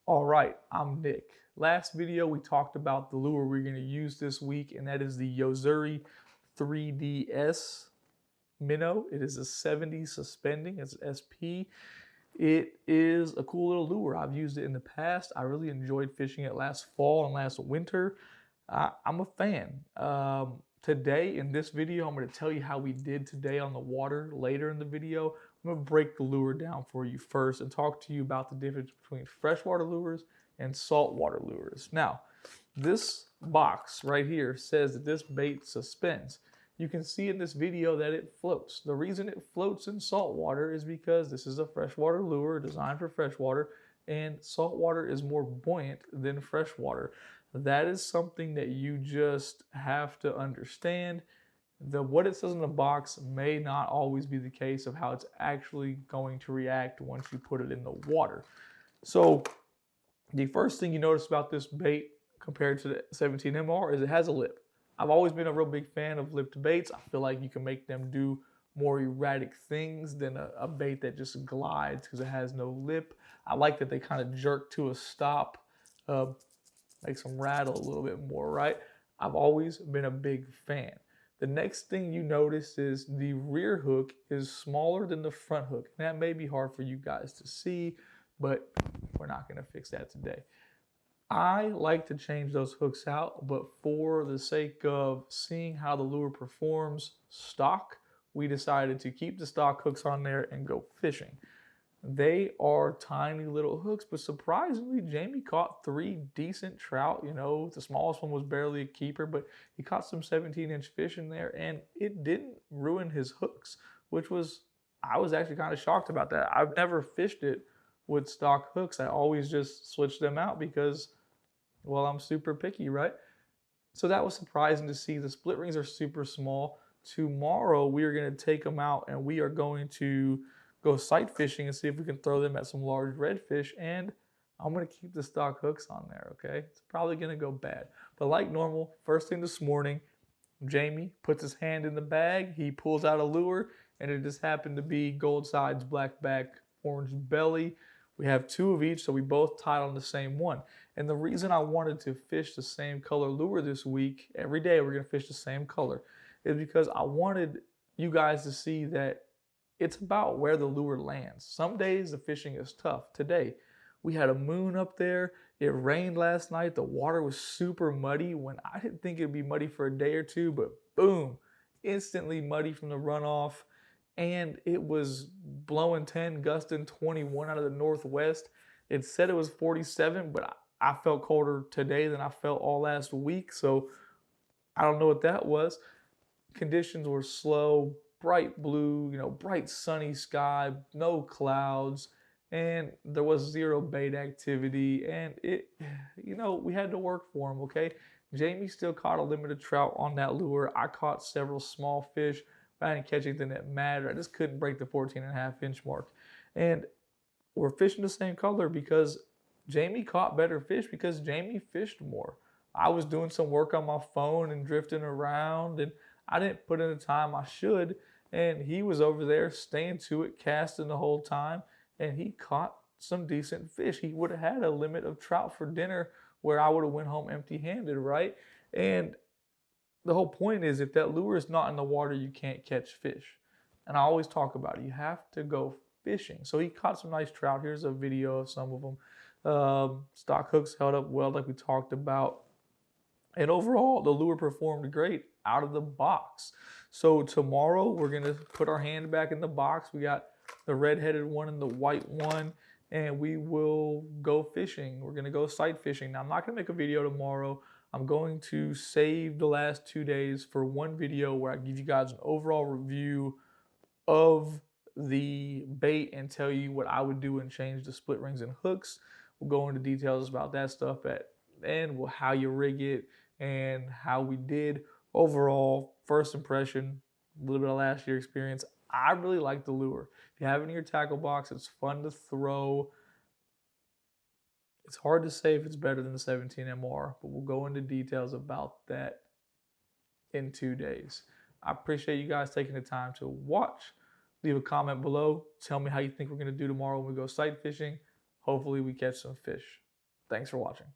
All right, I'm Nick. Last video we talked about the lure we're going to use this week, and that is the YoZuri 3DS Minnow. It is a 70 suspending, it's SP. It is a cool little lure. I've used it in the past. I really enjoyed fishing it last fall and last winter. I'm a fan. Today in this video, I'm going to tell you how we did today on the water. Later in the video, I'm going to break the lure down for you first and talk to you about the difference between freshwater lures and saltwater lures. Now, this box right here says that this bait suspends. You can see in this video that it floats. The reason it floats in saltwater is because this is a freshwater lure designed for freshwater, and saltwater is more buoyant than freshwater. That is something that you just have to understand. What it says in the box may not always be the case of how it's actually going to react once you put it in the water. So the first thing you notice about this bait compared to the 17MR is it has a lip. I've always been a real big fan of lipped baits. I feel like you can make them do more erratic things than a bait that just glides because it has no lip. I like that they kind of jerk to a stop, makes them rattle a little bit more, right? I've always been a big fan. The next thing you notice is the rear hook is smaller than the front hook. And that may be hard for you guys to see, but we're not going to fix that today. I like to change those hooks out, but for the sake of seeing how the lure performs stock, we decided to keep the stock hooks on there and go fishing. They are tiny little hooks, but surprisingly, Jamie caught 3 decent trout. You know, the smallest one was barely a keeper, but he caught some 17-inch fish in there, and it didn't ruin his hooks, I was actually kind of shocked about that. I've never fished it with stock hooks. I always just switch them out because, well, I'm super picky, right? So that was surprising to see. The split rings are super small. Tomorrow, we are going to take them out, and we are going to go sight fishing and see if we can throw them at some large redfish, and I'm going to keep the stock hooks on there, okay? It's probably going to go bad. But like normal, first thing this morning, Jamie puts his hand in the bag, he pulls out a lure, and it just happened to be gold sides, black back, orange belly. We have 2 of each, so we both tied on the same one. And the reason I wanted to fish the same color lure this week, every day we're going to fish the same color, is because I wanted you guys to see that it's about where the lure lands. Some days the fishing is tough. Today, we had a moon up there. It rained last night. The water was super muddy when I didn't think it'd be muddy for a day or two, but boom, instantly muddy from the runoff. And it was blowing 10, gusting 21 out of the northwest. It said it was 47, but I felt colder today than I felt all last week. So I don't know what that was. Conditions were slow, bright blue, bright sunny sky, no clouds, and there was 0 bait activity, and we had to work for him, okay? Jamie still caught a limited trout on that lure. I caught several small fish, but I didn't catch anything that mattered. I just couldn't break the 14.5-inch mark. And we're fishing the same color because Jamie caught better fish because Jamie fished more. I was doing some work on my phone and drifting around, and I didn't put in the time I should, and he was over there staying to it, casting the whole time, and he caught some decent fish. He would have had a limit of trout for dinner where I would have went home empty-handed, right? And the whole point is if that lure is not in the water, you can't catch fish. And I always talk about it. You have to go fishing. So he caught some nice trout. Here's a video of some of them. Stock hooks held up well like we talked about. And overall, the lure performed great out of the box. So tomorrow, we're going to put our hand back in the box. We got the red-headed one and the white one, and we will go fishing. We're going to go sight fishing. Now, I'm not going to make a video tomorrow. I'm going to save the last 2 days for one video where I give you guys an overall review of the bait and tell you what I would do and change the split rings and hooks. We'll go into details about that stuff and how you rig it and how we did. Overall, first impression, a little bit of last year experience. I really like the lure. If you have it in your tackle box, it's fun to throw. It's hard to say if it's better than the 17MR, but we'll go into details about that in 2 days. I appreciate you guys taking the time to watch. Leave a comment below. Tell me how you think we're going to do tomorrow when we go sight fishing. Hopefully we catch some fish. Thanks for watching.